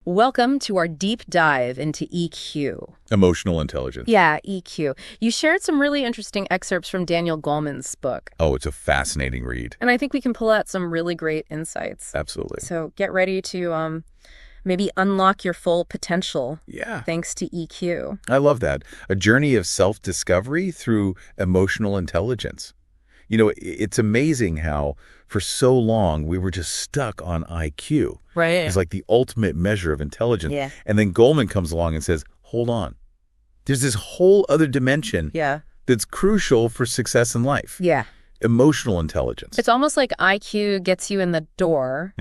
Welcome to our deep dive into EQ. Emotional intelligence. Yeah, EQ. You shared some really interesting excerpts from Daniel Goleman's book. Oh, it's a fascinating read. And I think we can pull out some really great insights. Absolutely. So get ready to maybe unlock your full potential. Yeah. Thanks to EQ. I love that. A journey of self-discovery through emotional intelligence. You know, it's amazing how for so long we were just stuck on IQ. Right. It's like the ultimate measure of intelligence. Yeah. And then Goleman comes along and says, hold on. There's this whole other dimension that's crucial for success in life. Yeah. Emotional intelligence. It's almost like IQ gets you in the door,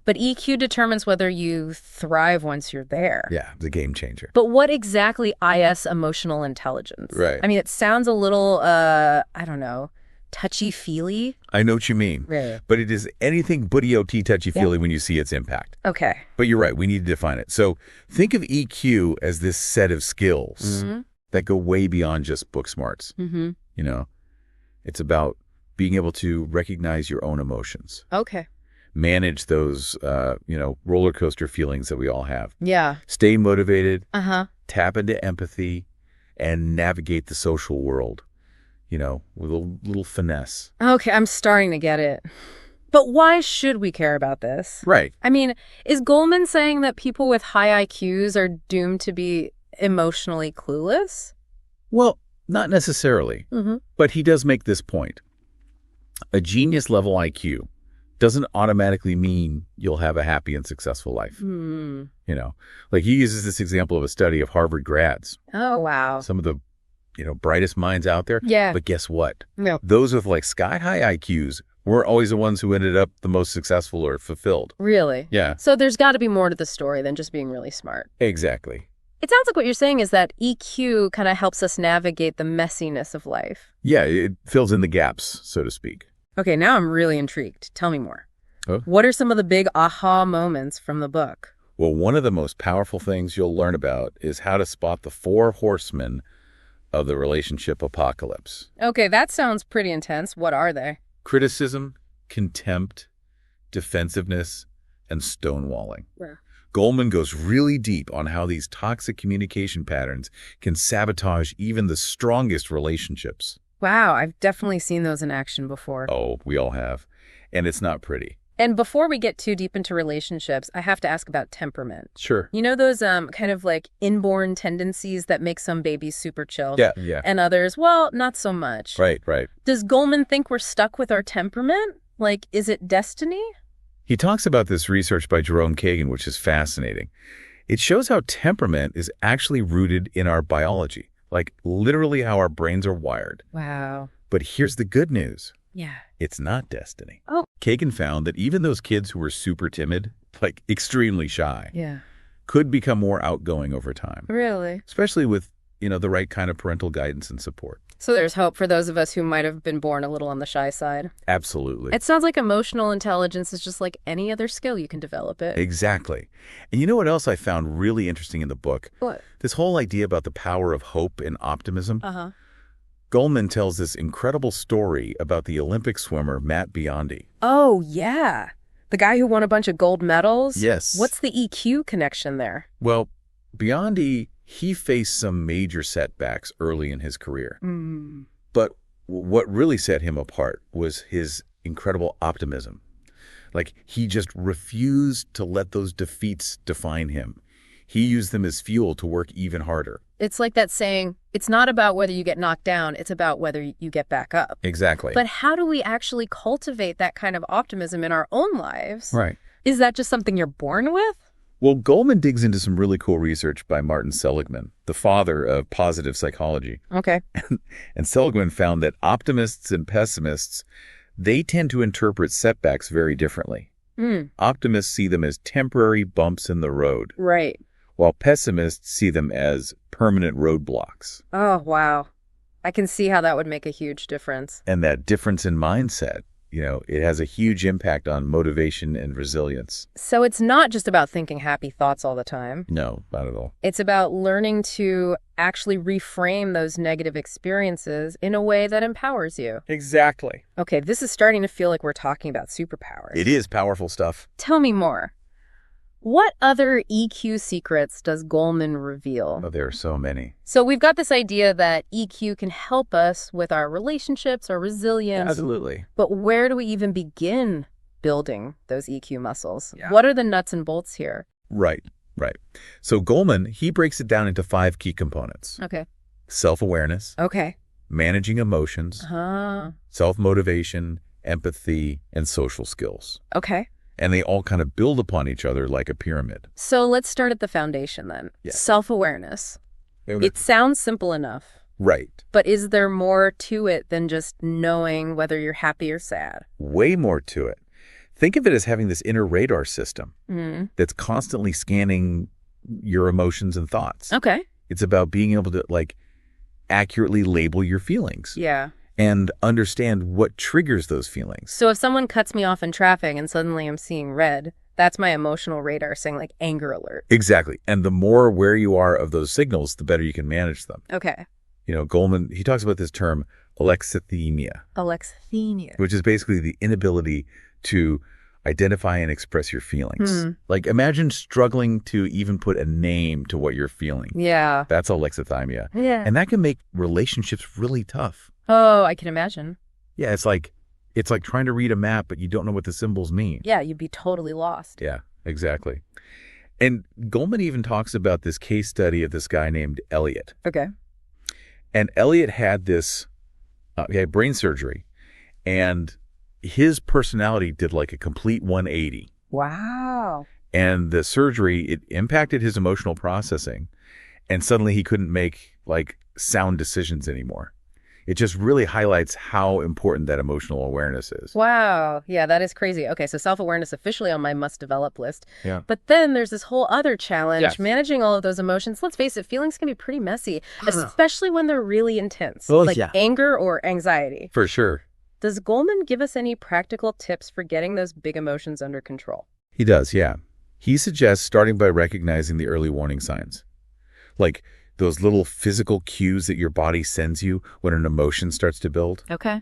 but EQ determines whether you thrive once you're there. Yeah, it's a game changer. But what exactly is emotional intelligence? Right. I mean, it sounds a little, I don't know, touchy-feely. I know what you mean. Right. But it is anything but EOT touchy-feely when you see its impact. Okay. But you're right. We need to define it. So think of EQ as this set of skills that go way beyond just book smarts. You know, it's about being able to recognize your own emotions. Okay. Manage those, roller coaster feelings that we all have. Yeah. Stay motivated. Tap into empathy and navigate the social world. You know, with a little finesse. Okay, I'm starting to get it. But why should we care about this? Right. I mean, is Goleman saying that people with high IQs are doomed to be emotionally clueless? Well, not necessarily. But he does make this point. A genius-level IQ doesn't automatically mean you'll have a happy and successful life. You know, like he uses this example of a study of Harvard grads. Oh, wow. Some of the brightest minds out there. Yeah. But guess what? No. Those with like sky-high IQs weren't always the ones who ended up the most successful or fulfilled. Really? Yeah. So there's got to be more to the story than just being really smart. Exactly. It sounds like what you're saying is that EQ kind of helps us navigate the messiness of life. Yeah, it fills in the gaps, so to speak. Okay, now I'm really intrigued. Tell me more. Oh? What are some of the big aha moments from the book? Well, one of the most powerful things you'll learn about is how to spot the 4 horsemen of the relationship apocalypse. Okay, that sounds pretty intense. What are they? Criticism, contempt, defensiveness, and stonewalling. Yeah. Goleman goes really deep on how these toxic communication patterns can sabotage even the strongest relationships. Wow, I've definitely seen those in action before. Oh, we all have. And it's not pretty. And before we get too deep into relationships, I have to ask about temperament. Sure. You know those kind of like inborn tendencies that make some babies super chill? Yeah. And others, well, not so much. Right. Does Goleman think we're stuck with our temperament? Like, is it destiny? He talks about this research by Jerome Kagan, which is fascinating. It shows how temperament is actually rooted in our biology, like literally how our brains are wired. Wow. But here's the good news. Yeah. It's not destiny. Oh. Kagan found that even those kids who were super timid, like extremely shy, Yeah. could become more outgoing over time, Really? especially with, the right kind of parental guidance and support. So there's hope for those of us who might have been born a little on the shy side. Absolutely. It sounds like emotional intelligence is just like any other skill. You can develop it. Exactly. And you know what else I found really interesting in the book? What? This whole idea about the power of hope and optimism. Uh-huh. Goleman tells this incredible story about the Olympic swimmer Matt Biondi. Oh, yeah. The guy who won a bunch of gold medals? Yes. What's the EQ connection there? Well, Biondi, he faced some major setbacks early in his career. But what really set him apart was his incredible optimism. Like, he just refused to let those defeats define him. He used them as fuel to work even harder. It's like that saying, it's not about whether you get knocked down, it's about whether you get back up. Exactly. But how do we actually cultivate that kind of optimism in our own lives? Right. Is that just something you're born with? Well, Goleman digs into some really cool research by Martin Seligman, the father of positive psychology. Okay. And Seligman found that optimists and pessimists, they tend to interpret setbacks very differently. Optimists see them as temporary bumps in the road. Right. While pessimists see them as permanent roadblocks. Oh, wow. I can see how that would make a huge difference. And that difference in mindset, it has a huge impact on motivation and resilience. So it's not just about thinking happy thoughts all the time. No, not at all. It's about learning to actually reframe those negative experiences in a way that empowers you. Exactly. Okay, this is starting to feel like we're talking about superpowers. It is powerful stuff. Tell me more. What other EQ secrets does Goleman reveal? Oh, there are so many. So we've got this idea that EQ can help us with our relationships, our resilience. Absolutely. But where do we even begin building those EQ muscles? Yeah. What are the nuts and bolts here? Right. So Goleman, he breaks it down into 5 key components. Okay. Self-awareness, Okay. managing emotions, self-motivation, empathy, and social skills. Okay. And they all kind of build upon each other like a pyramid. So let's start at the foundation then. Yeah. Self-awareness. It sounds simple enough. Right. But is there more to it than just knowing whether you're happy or sad? Way more to it. Think of it as having this inner radar system that's constantly scanning your emotions and thoughts. Okay. It's about being able to, like, accurately label your feelings. Yeah. And understand what triggers those feelings. So if someone cuts me off in traffic and suddenly I'm seeing red, that's my emotional radar saying, like, anger alert. Exactly. And the more aware you are of those signals, the better you can manage them. Okay. You know, Goleman, he talks about this term alexithymia. Alexithymia. Which is basically the inability to identify and express your feelings. Like, imagine struggling to even put a name to what you're feeling. Yeah. That's alexithymia. Yeah. And that can make relationships really tough. Oh, I can imagine. Yeah, it's like trying to read a map, but you don't know what the symbols mean. Yeah, you'd be totally lost. Yeah, exactly. And Goleman even talks about this case study of this guy named Elliot. Okay. And Elliot had this he had brain surgery, and his personality did like a complete 180. Wow. And the surgery, it impacted his emotional processing, and suddenly he couldn't make like sound decisions anymore. It just really highlights how important that emotional awareness is. Wow. Yeah, that is crazy. Okay, so self-awareness officially on my must-develop list. Yeah. But then there's this whole other challenge, Yes. managing all of those emotions. Let's face it, feelings can be pretty messy, especially when they're really intense, Oh, like yeah. anger or anxiety. For sure. Does Goleman give us any practical tips for getting those big emotions under control? He does, yeah. He suggests starting by recognizing the early warning signs, like those little physical cues that your body sends you when an emotion starts to build. Okay.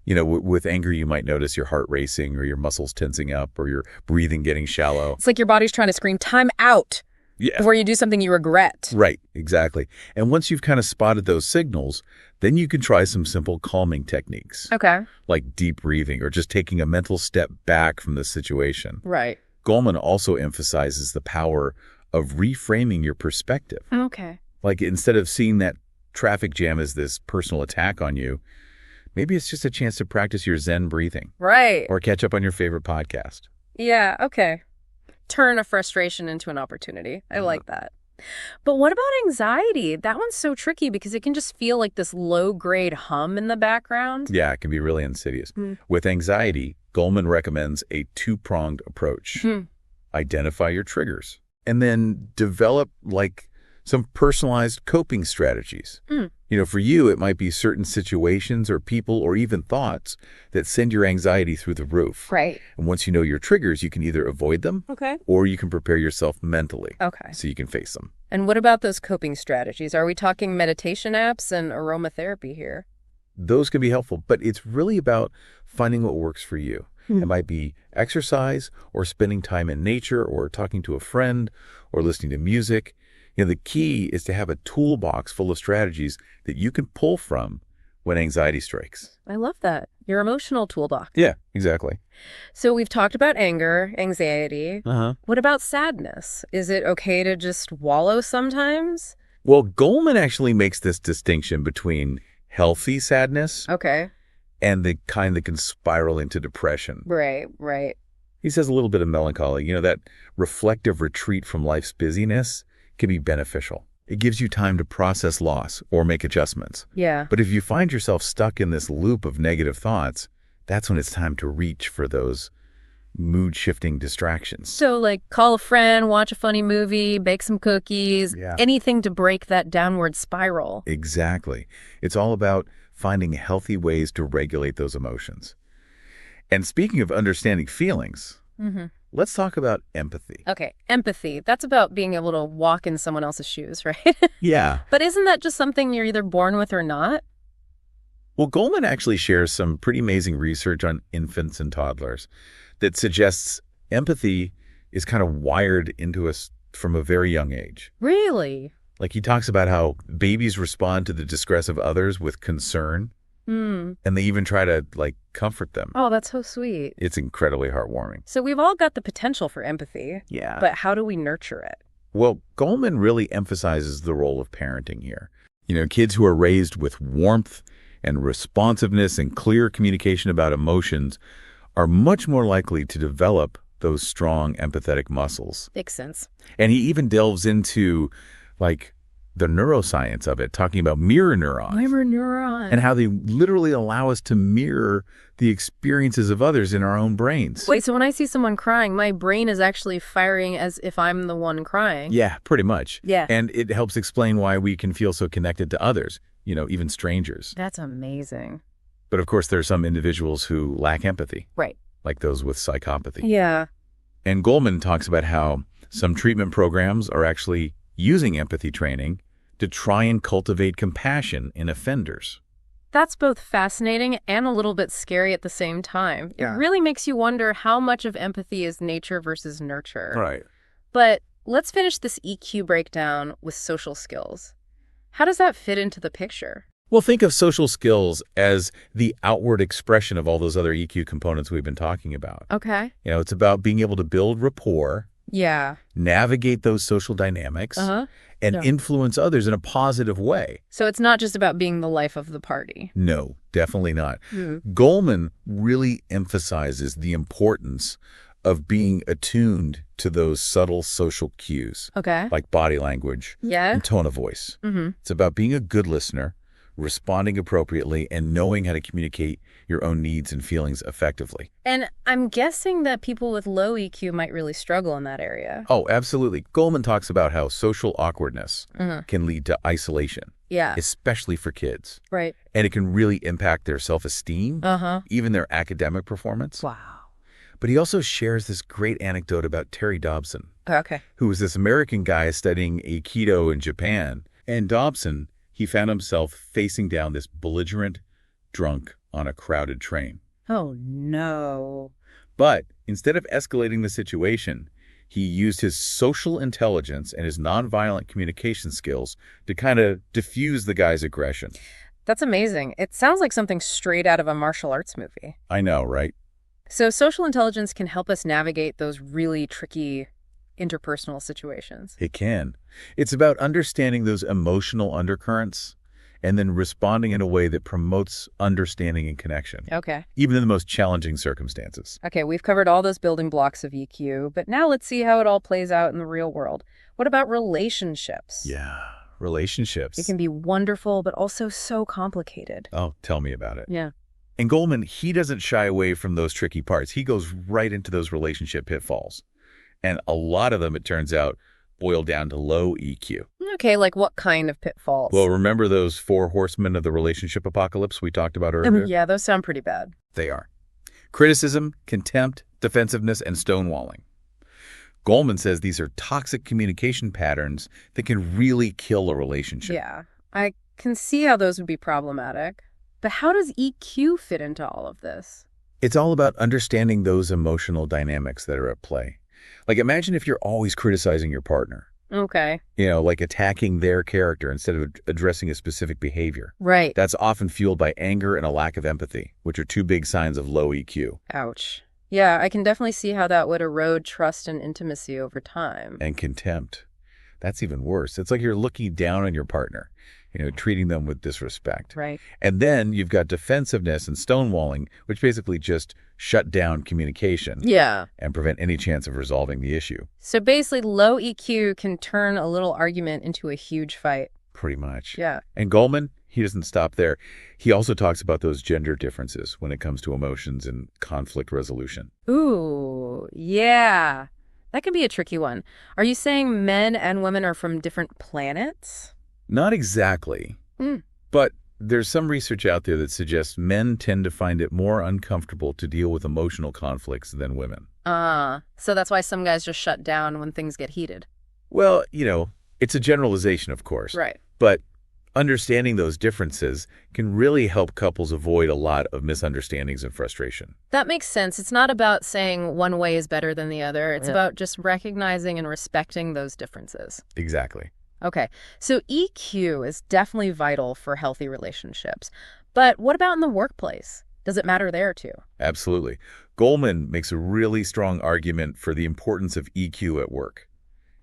You know, with anger, you might notice your heart racing or your muscles tensing up or your breathing getting shallow. It's like your body's trying to scream, time out, before you do something you regret. Right, exactly. And once you've kind of spotted those signals, then you can try some simple calming techniques. Okay. Like deep breathing or just taking a mental step back from the situation. Right. Goleman also emphasizes the power of reframing your perspective. Okay. Like, instead of seeing that traffic jam as this personal attack on you, maybe it's just a chance to practice your Zen breathing. Right. Or catch up on your favorite podcast. Yeah, okay. Turn a frustration into an opportunity. I like that. But what about anxiety? That one's so tricky because it can just feel like this low-grade hum in the background. Yeah, it can be really insidious. With anxiety, Goleman recommends a 2-pronged approach. Identify your triggers, and then develop like some personalized coping strategies. You know, for you, it might be certain situations or people or even thoughts that send your anxiety through the roof. Right. And once you know your triggers, you can either avoid them or you can prepare yourself mentally so you can face them. And what about those coping strategies? Are we talking meditation apps and aromatherapy here? Those can be helpful, but it's really about finding what works for you. It might be exercise or spending time in nature or talking to a friend or listening to music. You know, the key is to have a toolbox full of strategies that you can pull from when anxiety strikes. I love that. Your emotional toolbox. Yeah, exactly. So we've talked about anger, anxiety. What about sadness? Is it okay to just wallow sometimes? Well, Goleman actually makes this distinction between healthy sadness and the kind that can spiral into depression. Right. He says a little bit of melancholy. You know, that reflective retreat from life's busyness can be beneficial. It gives you time to process loss or make adjustments. Yeah. But if you find yourself stuck in this loop of negative thoughts, that's when it's time to reach for those mood-shifting distractions. So, like, call a friend, watch a funny movie, bake some cookies, anything to break that downward spiral. Exactly. It's all about finding healthy ways to regulate those emotions. And speaking of understanding feelings, let's talk about empathy. Okay, empathy. That's about being able to walk in someone else's shoes, right? Yeah. But isn't that just something you're either born with or not? Well, Goleman actually shares some pretty amazing research on infants and toddlers that suggests empathy is kind of wired into us from a very young age. Really? Like he talks about how babies respond to the distress of others with concern, and they even try to, like, comfort them. Oh, that's so sweet. It's incredibly heartwarming. So we've all got the potential for empathy. Yeah. But how do we nurture it? Well, Goleman really emphasizes the role of parenting here. You know, kids who are raised with warmth and responsiveness and clear communication about emotions are much more likely to develop those strong empathetic muscles. Makes sense. And he even delves into, like, the neuroscience of it, talking about mirror neurons. Mirror neuron. And how they literally allow us to mirror the experiences of others in our own brains. Wait, so when I see someone crying, my brain is actually firing as if I'm the one crying? Yeah, pretty much. Yeah. And it helps explain why we can feel so connected to others, you know, even strangers. That's amazing. But of course, there are some individuals who lack empathy. Right. Like those with psychopathy. Yeah. And Goleman talks about how some treatment programs are actually using empathy training to try and cultivate compassion in offenders. That's both fascinating and a little bit scary at the same time. Yeah. It really makes you wonder how much of empathy is nature versus nurture. Right. But let's finish this EQ breakdown with social skills. How does that fit into the picture? Well, think of social skills as the outward expression of all those other EQ components we've been talking about. Okay. You know, it's about being able to build rapport, Yeah. navigate those social dynamics, Uh-huh. and Yeah. influence others in a positive way. So it's not just about being the life of the party. No, definitely not. Hmm. Goleman really emphasizes the importance of being attuned to those subtle social cues, Okay. like body language Yeah. and tone of voice. Mm-hmm. It's about being a good listener, responding appropriately, and knowing how to communicate your own needs and feelings effectively. And I'm guessing that people with low EQ might really struggle in that area. Oh, absolutely. Goleman talks about how social awkwardness can lead to isolation, Yeah. especially for kids. Right. And it can really impact their self-esteem, Uh-huh. even their academic performance. Wow. But he also shares this great anecdote about Terry Dobson, Okay. who was this American guy studying Aikido in Japan. And Dobson, he found himself facing down this belligerent drunk on a crowded train. Oh, no. But instead of escalating the situation, he used his social intelligence and his nonviolent communication skills to kind of diffuse the guy's aggression. That's amazing. It sounds like something straight out of a martial arts movie. I know, right? So social intelligence can help us navigate those really tricky interpersonal situations. It can. It's about understanding those emotional undercurrents and then responding in a way that promotes understanding and connection, Okay. even in the most challenging circumstances. Okay, we've covered all those building blocks of EQ, but now let's see how it all plays out in the real world. What about relationships? Yeah, relationships. It can be wonderful, but also so complicated. Oh, tell me about it. Yeah. And Goleman, he doesn't shy away from those tricky parts. He goes right into those relationship pitfalls. And a lot of them, it turns out, boil down to low EQ. Okay, like what kind of pitfalls? Well, remember those 4 horsemen of the relationship apocalypse we talked about earlier? Yeah, those sound pretty bad. They are. Criticism, contempt, defensiveness, and stonewalling. Goleman says these are toxic communication patterns that can really kill a relationship. Yeah, I can see how those would be problematic. But how does EQ fit into all of this? It's all about understanding those emotional dynamics that are at play. Like, imagine if you're always criticizing your partner. Okay. You know, like attacking their character instead of addressing a specific behavior. Right. That's often fueled by anger and a lack of empathy, which are 2 big signs of low EQ. Ouch. Yeah, I can definitely see how that would erode trust and intimacy over time. And contempt. That's even worse. It's like you're looking down on your partner, you know, treating them with disrespect. Right. And then you've got defensiveness and stonewalling, which basically just shut down communication Yeah. and prevent any chance of resolving the issue. So basically, low EQ can turn a little argument into a huge fight. Pretty much. Yeah. And Goleman, he doesn't stop there. He also talks about those gender differences when it comes to emotions and conflict resolution. Ooh, yeah. That can be a tricky one. Are you saying men and women are from different planets? Not exactly. But there's some research out there that suggests men tend to find it more uncomfortable to deal with emotional conflicts than women. So that's why some guys just shut down when things get heated. Well, you know, it's a generalization, of course. Right. But Understanding those differences can really help couples avoid a lot of misunderstandings and frustration. That makes sense. It's not about saying one way is better than the other. It's about just recognizing and respecting those differences. Exactly. Okay, so EQ is definitely vital for healthy relationships. But what about in the workplace? Does it matter there too? Absolutely. Goleman makes a really strong argument for the importance of EQ at work.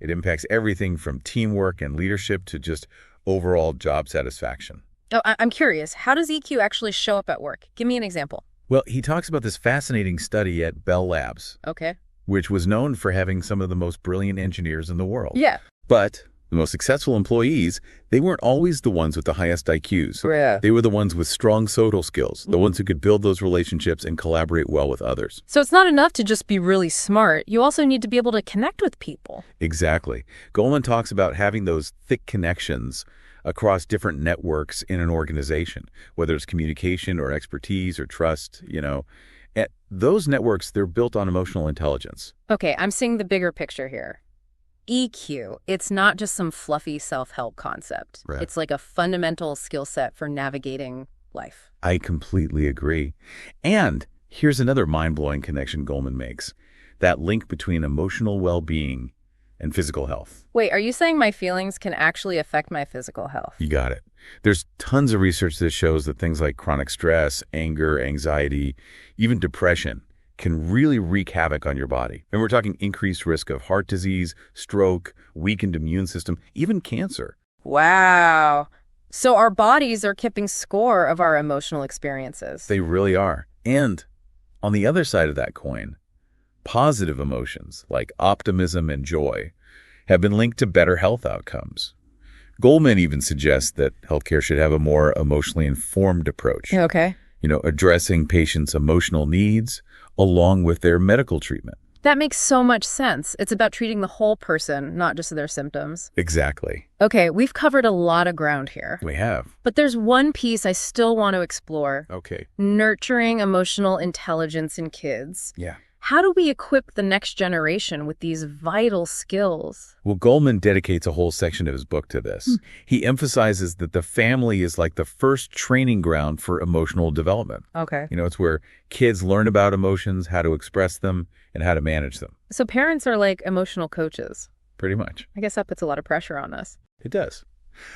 It impacts everything from teamwork and leadership to just overall job satisfaction. Oh, I'm curious. How does EQ actually show up at work? Give me an example. Well, he talks about this fascinating study at Bell Labs, Okay. which was known for having some of the most brilliant engineers in the world. Yeah. But the most successful employees, they weren't always the ones with the highest IQs. Yeah. They were the ones with strong social skills, the ones who could build those relationships and collaborate well with others. So it's not enough to just be really smart. You also need to be able to connect with people. Exactly. Goleman talks about having those thick connections across different networks in an organization, whether it's communication or expertise or trust, And those networks, they're built on emotional intelligence. Okay, I'm seeing the bigger picture here. EQ, it's not just some fluffy self-help concept. Right. It's like a fundamental skill set for navigating life. I completely agree. And here's another mind-blowing connection Goleman makes, that link between emotional well-being and physical health. Wait, are you saying my feelings can actually affect my physical health? You got it. There's tons of research that shows that things like chronic stress, anger, anxiety, even depression can really wreak havoc on your body. And we're talking increased risk of heart disease, stroke, weakened immune system, even cancer. Wow. So our bodies are keeping score of our emotional experiences. They really are. And on the other side of that coin, positive emotions like optimism and joy have been linked to better health outcomes. Goleman even suggests that healthcare should have a more emotionally informed approach. Okay. Addressing patients' emotional needs along with their medical treatment. That makes so much sense. It's about treating the whole person, not just their symptoms. Exactly. Okay, we've covered a lot of ground here. We have. But there's one piece I still want to explore. Okay. Nurturing emotional intelligence in kids. Yeah. How do we equip the next generation with these vital skills? Well, Goleman dedicates a whole section of his book to this. He emphasizes that the family is like the first training ground for emotional development. Okay. It's where kids learn about emotions, how to express them, and how to manage them. So parents are like emotional coaches. Pretty much. I guess that puts a lot of pressure on us. It does.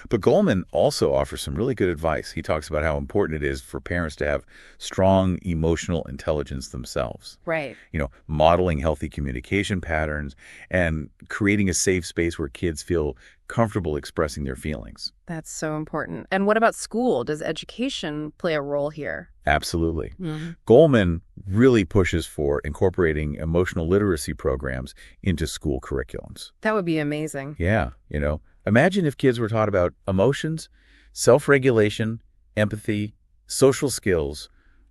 But Goleman also offers some really good advice. He talks about how important it is for parents to have strong emotional intelligence themselves. Right. Modeling healthy communication patterns and creating a safe space where kids feel comfortable expressing their feelings. That's so important. And what about school? Does education play a role here? Absolutely. Mm-hmm. Goleman really pushes for incorporating emotional literacy programs into school curriculums. That would be amazing. Yeah, Imagine if kids were taught about emotions, self-regulation, empathy, social skills,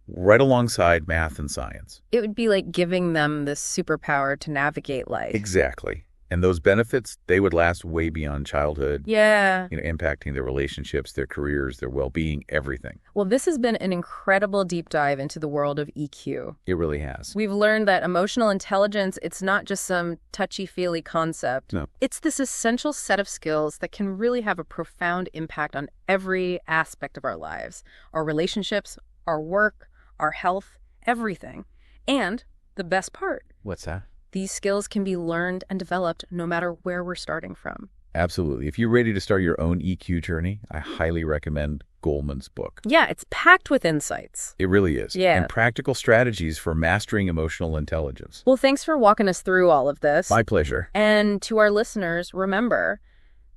right alongside math and science. It would be like giving them this superpower to navigate life. Exactly. And those benefits, they would last way beyond childhood. Yeah. Impacting their relationships, their careers, their well-being, everything. Well, this has been an incredible deep dive into the world of EQ. It really has. We've learned that emotional intelligence, it's not just some touchy-feely concept. No. It's this essential set of skills that can really have a profound impact on every aspect of our lives, our relationships, our work, our health, everything. And the best part, What's that? these skills can be learned and developed no matter where we're starting from. Absolutely. If you're ready to start your own EQ journey, I highly recommend Goleman's book. Yeah, it's packed with insights. It really is. Yeah. And practical strategies for mastering emotional intelligence. Well, thanks for walking us through all of this. My pleasure. And to our listeners, remember,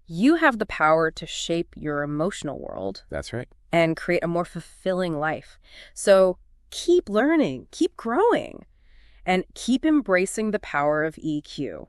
you have the power to shape your emotional world That's right. and create a more fulfilling life. So keep learning, keep growing, and keep embracing the power of EQ.